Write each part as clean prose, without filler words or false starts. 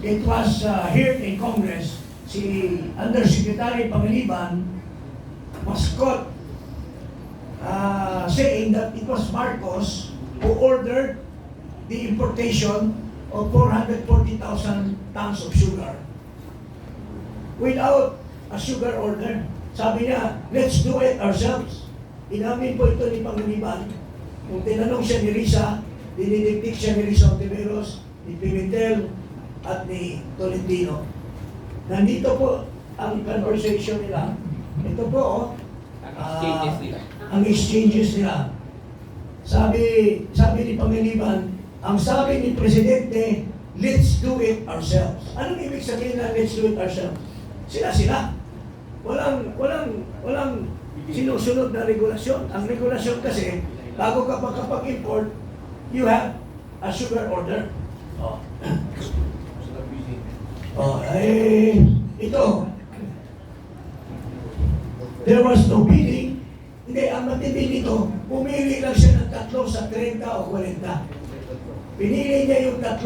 it was here in Congress, si Undersecretary Pangiliban was caught saying that it was Marcos who ordered the importation of 440,000 tons of sugar without a sugar order. Sabi niya, let's do it ourselves. Inamin po ito ni Pangiliban. Kung tinanong siya ni Risa, dinidiktik siya ni Risa Ontiveros, ni Pimentel, at ni Tolentino. Nandito po ang conversation nila. Ito po, ang exchanges nila. Sabi ni Pangiliban, ang sabi ni Presidente, let's do it ourselves. Anong ibig sabihin na let's do it ourselves? Sila. Walang sinusunod na regulasyon. Ang regulasyon kasi, bago ka makapag-import, you have a sugar order. Ito. There was no bidding. Hindi, ang matindi nito, pumili lang siya ng 3 sa 30 o 40. Pinili niya yung 3,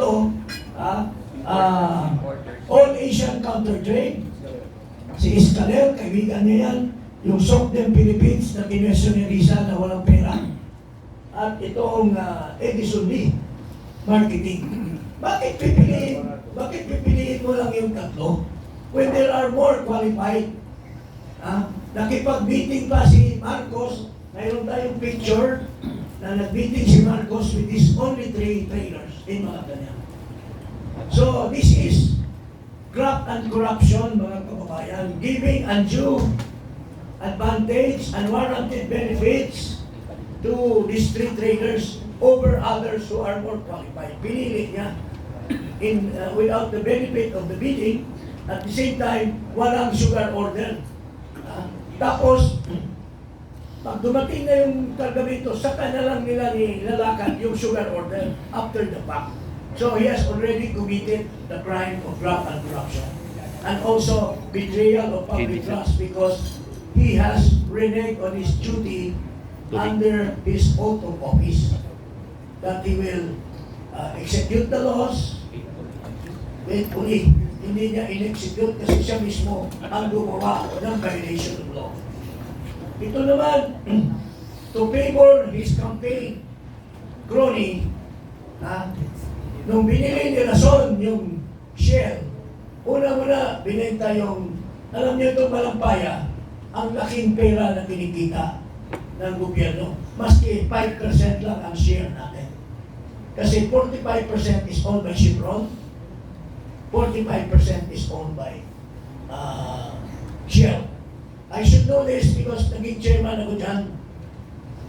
All Asian Counter Trade. Si Iscalel, kaibigan niya yan. Yung Sokdem Philippines na kinwestiyon ni Risa na walang pera. At itong Edison Lee, marketing. Bakit pipiliin mo lang yung 3? When there are more qualified. Nakipag-meeting pa si Marcos, mayroon tayong picture na nag-meeting si Marcos with his only 3 trainers in Malacanang. So this is graft and corruption, mga kababayan, giving undue advantage and warranted benefits to these 3 traders over others who are more qualified. Pinili niya without the benefit of the bidding, at the same time, walang sugar order. Tapos, pag dumating na yung kargamento, saka na lang nila nilalakad yung sugar order after the fact. So he has already committed the crime of graft and corruption. And also betrayal of public trust because he has reneged on his duty under his oath of office. That he will execute the laws. Faithfully, hindi niya in-execute kasi siya mismo ang gumawa ng violation of law. Ito naman, to favor his campaign crony, nung binili ni Rason yung Shell, una-una binenta yung, alam niyo itong Malampaya, ang laking pera na kinikita ng gobyerno. Maski 5% lang ang share natin. Kasi 45% is owned by Chevron, 45% is owned by Shell. I should know this because naging chairman ako dyan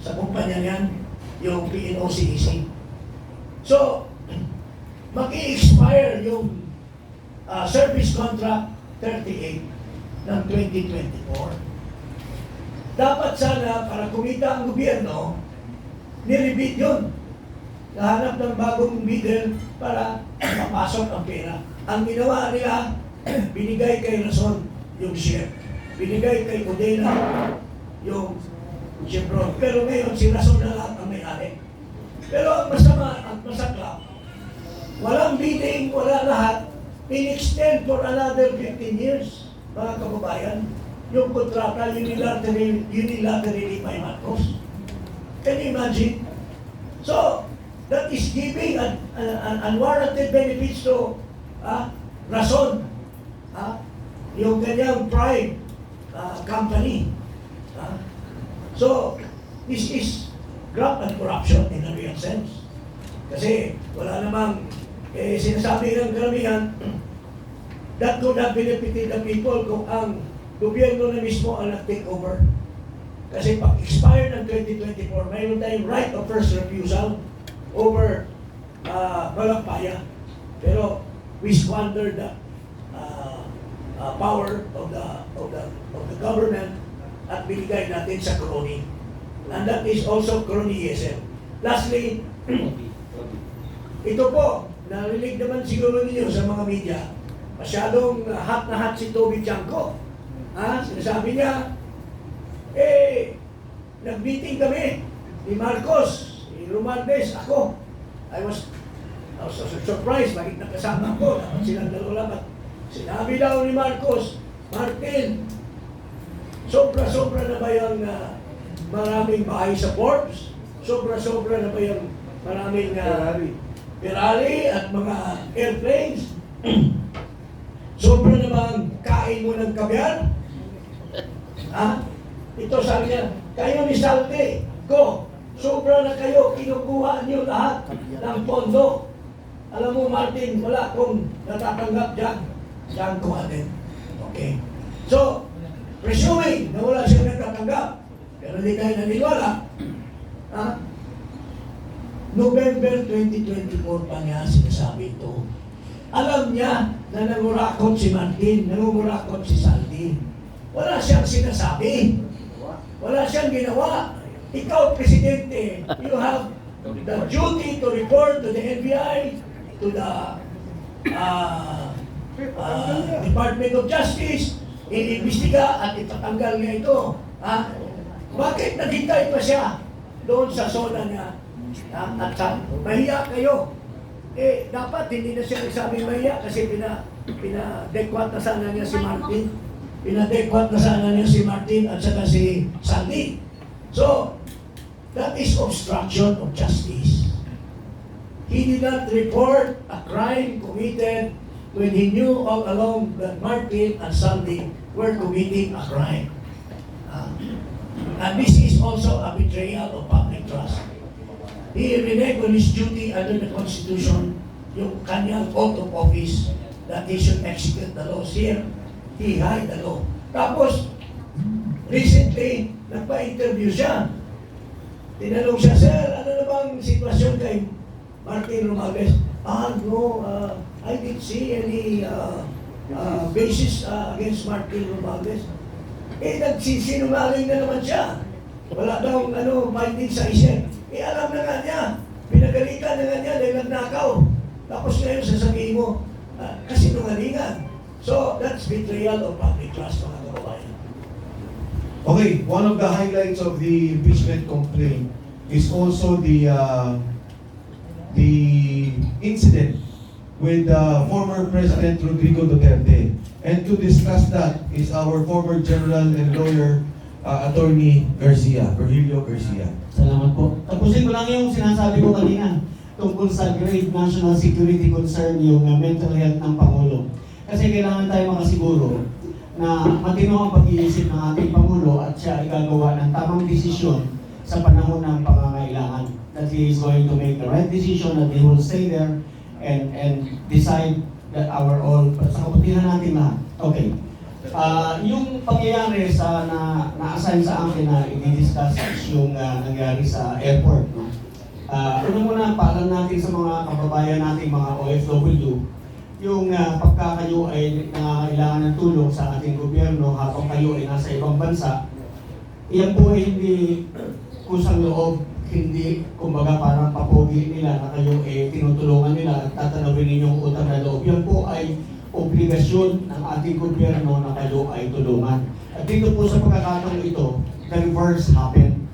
sa kumpanya niyan, yung PNOCEC. So, maki-expire yung service contract 38 ng 2024. Dapat sana, para kumita ang gobyerno, nilibid yun. Nahanap ng bagong bidder para mapasok ang pera. Ang ginawa nila, binigay kay Rason yung share. Binigay kay Odena yung Chevron. Pero ngayon, si Rason na lahat ang may-ari. Pero ang masama at masakla, walang bidding, wala lahat, in-extend for another 15 years, mga kababayan, yung kontrata unilaterally by Marcos. Can you imagine? So, that is giving an unwarranted benefits to Rason, yung kanyang prime company. So, this is graft and corruption in a real sense. Kasi wala namang sinasabi ng karamihan that could have benefited the people kung ang gobyerno na mismo ang nag-take over. Kasi pag expired ng 2024, mayroon tayong right of first refusal over Malampaya. Pero we squandered the power of the government at binigay natin sa crony. And that is also cronyism. Lastly, ito po, narinig naman siguro ninyo sa mga media, masyadong hot na hot si Toby Chanco. Sinasabi niya, nag-meeting kami ni Marcos, ni Romualdez, ako. I was I was surprised, bakit nakasama ko, dapat silang dalawa lang. Sinabi daw ni Marcos, Martin, sobra-sobra na ba yung maraming bahay sa Forbes? Sobra-sobra na ba yung maraming Ferrari at mga airplanes? Sobra na ba ang kain mo ng kabyar? Ha? Ito sabi niya, kayo ni Salte, ko, sobra na kayo, kinukuha niyo lahat ng pondo. Alam mo, Martin, wala akong natatanggap dyan. Diyan kuha din. Okay. So, presuming na wala siya natatanggap, pero hindi kayo naniniwala, ha? November 2024 pa niya sinasabi ito. Alam niya na nangurakot si Martin, nangurakot si Saldi. Wala siyang sinasabi. Wala siyang ginawa. Ikaw, Presidente, you have the duty to report to the NBI, to the Department of Justice, iimbestiga at itatanggal niya ito. Ha? Bakit naghintay pa siya doon sa zona niya? At mahiya kayo. Dapat hindi na siya nagsabi mahiya kasi pinadekwat na sana niya si Martin. Pinadekwat na sana niya si Martin at saka si Sandy. So, that is obstruction of justice. He did not report a crime committed when he knew all along that Martin and Sandy were committing a crime. And this is also a betrayal of public trust. He reneged on his duty under the Constitution, yung kanyang oath of office, that he should execute the laws here. He hide the law. Tapos, recently, nagpa-interview siya. Tinanong siya, Sir, ano na bang sitwasyon kay Martin Romualdez? No, I didn't see any basis against Martin Romualdez. Nagsisinungaling na naman siya. Wala daw finding sa isip. Alam na nga niya. Pinagalitan na nga niya dahil nagnakaw. Tapos ngayon sasabihin mo, kasinungalingan. So, that's betrayal of public trust, mga kababayan. Okay, one of the highlights of the impeachment complaint is also the incident with former President Rodrigo Duterte. And to discuss that is our former General and Lawyer, Attorney Virgilio Garcia. Salamat po. Tapusin ko lang yung sinasabi ko kanina tungkol sa grave national security concern, yung mental health ng Pangulo. Kasi kailangan tayo makasiguro na matino ang pag-iisip ng ating Pangulo at siya ay gagawa ng tamang desisyon sa panahon ng pangangailangan. That he is going to make the right decision, that he will stay there and decide that our all, sa kabutihan natin lahat. Okay. Yung pangyayari sa na-assign sa akin na i-discuss is yung nangyari sa airport. No? Una muna, paalam natin sa mga kababayan natin, mga OFW, yung pagka kayo ay nangangailangan ng tulong sa ating gobyerno habang kayo ay nasa ibang bansa, iyan po ay hindi kusang loob, hindi kumbaga parang papogi nila na kayo tinutulungan nila at tatanawin ninyong utang na loob. Yan po ay obligasyon ng ating gobyerno na kayo ay tulungan. At dito po sa pagkakataong ito, the reverse happened.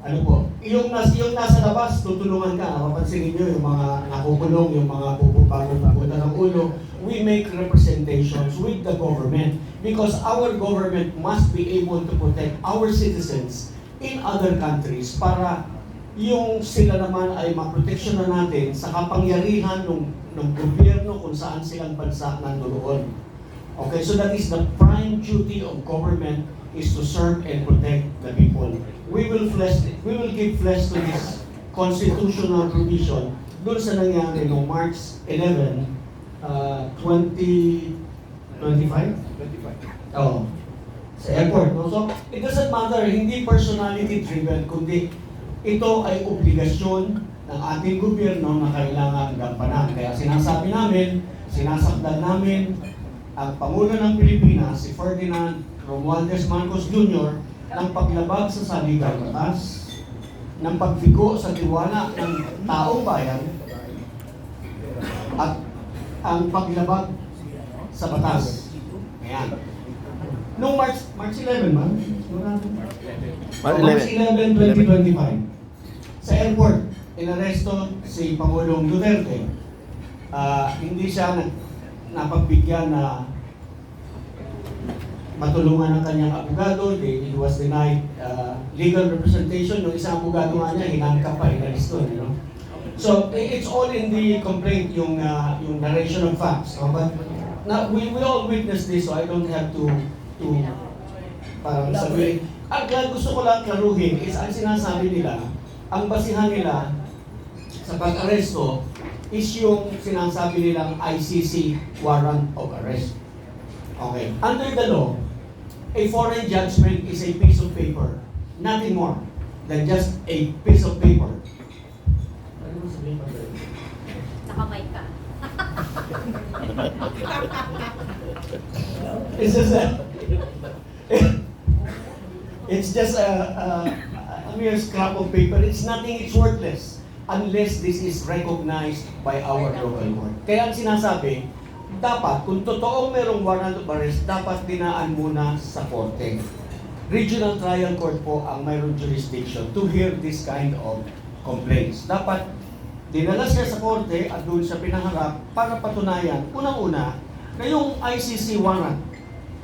Ano po? Yung nasa labas, tutulungan ka. Napapansin niyo yung mga nakukulong, yung mga pupupagod-pagod ng ulo. We make representations with the government because our government must be able to protect our citizens in other countries para yung sila naman ay maproteksyon na natin sa kapangyarihan ng gobyerno kung saan silang bansa nandoon. Okay, so that is the prime duty of government is to serve and protect the people. We will give flesh to this constitutional provision doon sa nangyari noong March 11, 2025? Oh, sa airport. No? So, it doesn't matter, hindi personality driven, kundi ito ay obligasyon ng ating gobyerno na kailangan gampanan. Kaya sinasabi namin, sinasakdan namin ang Pangulo ng Pilipinas, si Ferdinand Romualdez Marcos Jr., ng paglabag sa saligang batas, ng pagbigo sa tiwala ng taong bayan, at ang paglabag sa batas. Ayan. Noong March 11, man? March 11, 2025. Sa airport, inaresto si Pangulong Duterte. Hindi siya napagbigyan na matulungan ng kanyang abogado. He was denied legal representation. Yung isang abogado nga niya, hinangka pa, inalis doon, you know? So, it's all in the complaint, yung narration of facts. No? But we all witness this, so I don't have to parang sabihin. Ang gusto ko lang klaruhin is ang sinasabi nila, ang basihan nila sa pag-aresto is yung sinasabi nilang ICC warrant of arrest. Okay. Under the law, a foreign judgment is a piece of paper, nothing more than just a piece of paper. Ano mo sabihin pa ba? Nakamay ka. It's just a mere scrap of paper. It's nothing, it's worthless unless this is recognized by our local court. Kaya ang sinasabi, dapat, kung totoong merong warrant of arrest, dapat dinaan muna sa korte. Regional trial court po ang mayroong jurisdiction to hear this kind of complaints. Dapat dinala siya sa korte at doon siya pinaharap para patunayan, unang-una, na yung ICC warrant,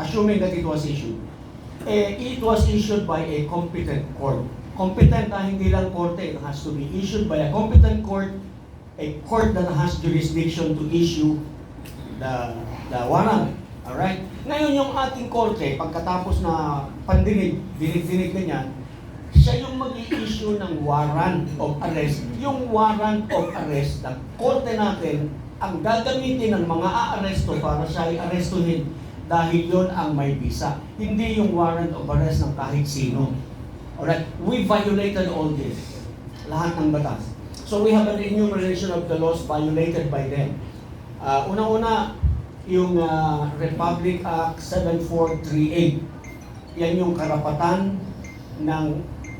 assuming that it was issued, it was issued by a competent court. Competent na hindi lang korte, it has to be issued by a competent court, a court that has jurisdiction to issue the warrant. Alright? Ngayon yung ating korte, pagkatapos na dinig ganyan, siya yung mag-i-issue ng warrant of arrest. Yung warrant of arrest, ng korte natin, ang gagamitin ng mga aaresto para siya i-arestuhin dahil yon ang may visa. Hindi yung warrant of arrest ng kahit sino. Alright? We violated all this. Lahat ng batas. So we have an enumeration of the laws violated by them. Unang-una, yung Republic Act 7438. Yan yung karapatan ng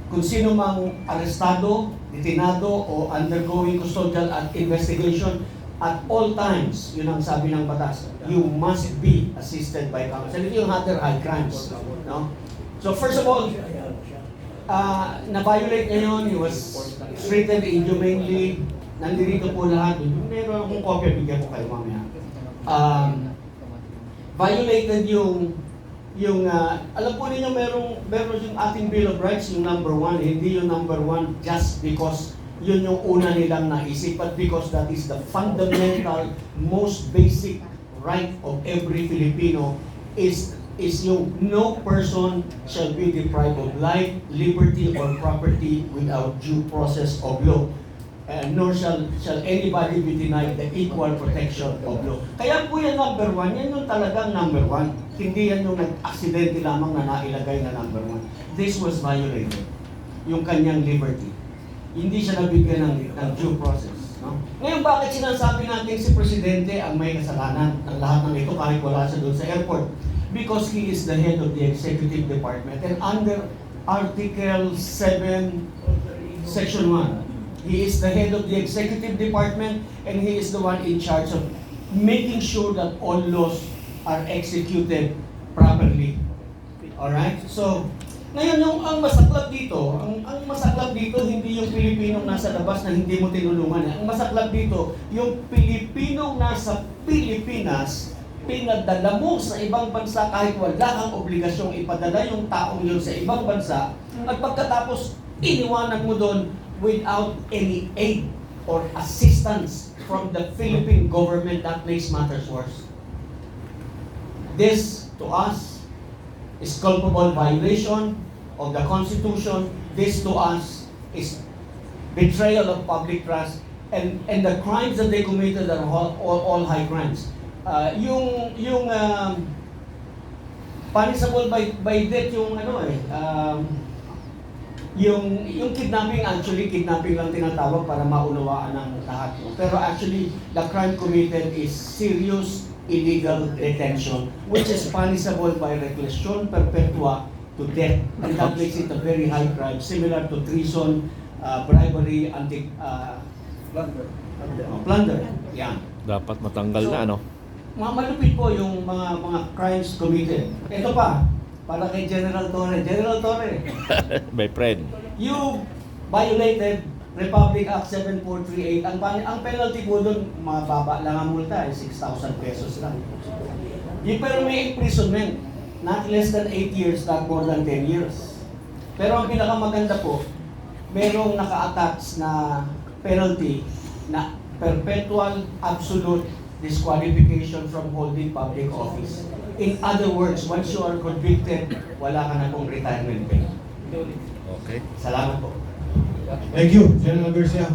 kung sino mang arestado, detinado, o undergoing custodial at investigation at all times, yun ang sabi ng batas, you must be assisted by counsel. Ito yung other high crimes. No? So first of all, na-violate ngayon, he was treated inhumanely. Nandito po lahat. Meron akong kopya, bigyan ko kayo mamaya. Violated yung alam po ninyo meron yung ating Bill of Rights, yung number 1, hindi yung number 1 just because yun yung una nilang naisip, but because that is the fundamental, most basic right of every Filipino is yung no person shall be deprived of life, liberty, or property without due process of law. Nor shall anybody be denied the equal protection of law. Kaya po yan number 1, yan yung talagang number 1. Hindi yan yung nag-aksidente lamang na nailagay na number 1. This was violated. Yung kanyang liberty. Hindi siya nabigyan ng due process. No? Ngayon, bakit sinasabi natin si Presidente ang may kasalanan ng lahat ng ito kahit wala siya doon sa airport? Because he is the head of the executive department. And under Article 7, Section 1, he is the head of the executive department and he is the one in charge of making sure that all laws are executed properly. Alright? So, ngayon ang masaklap dito, ang masaklap dito hindi yung Pilipinong nasa labas na hindi mo tinulungan. Ang masaklap dito, yung Pilipinong nasa Pilipinas, pinadala mo sa ibang bansa kahit wala kang obligasyong ipadala yung taong yun sa ibang bansa at pagkatapos iniwanan mo doon without any aid or assistance from the Philippine government. That makes matters worse. This, to us, is culpable violation of the Constitution. This, to us, is betrayal of public trust. And the crimes that they committed are all high crimes. Yung punishable by death, yung kidnapping, actually kidnapping lang tinatawag para maunawaan ng lahat. Pero actually, the crime committed is serious illegal detention, which is punishable by reclusion perpetua to death. And that makes it a very high crime, similar to treason, bribery, plunder. Yan. Dapat matanggal na, ano? Malupit po yung mga crimes committed. Ito pa, para kay General Torre. General Torre, My friend. you violated Republic Act 7438, ang penalty po doon, mababa lang ang multa, 6,000 pesos lang. Yung pero may imprisonment, not less than 8 years, not more than 10 years. Pero ang pinakamaganda po, merong naka-attach na penalty na perpetual absolute disqualification from holding public office. In other words, once you are convicted, wala ka na pong retirement pay. Okay. Salamat po. Thank you, General Garcia.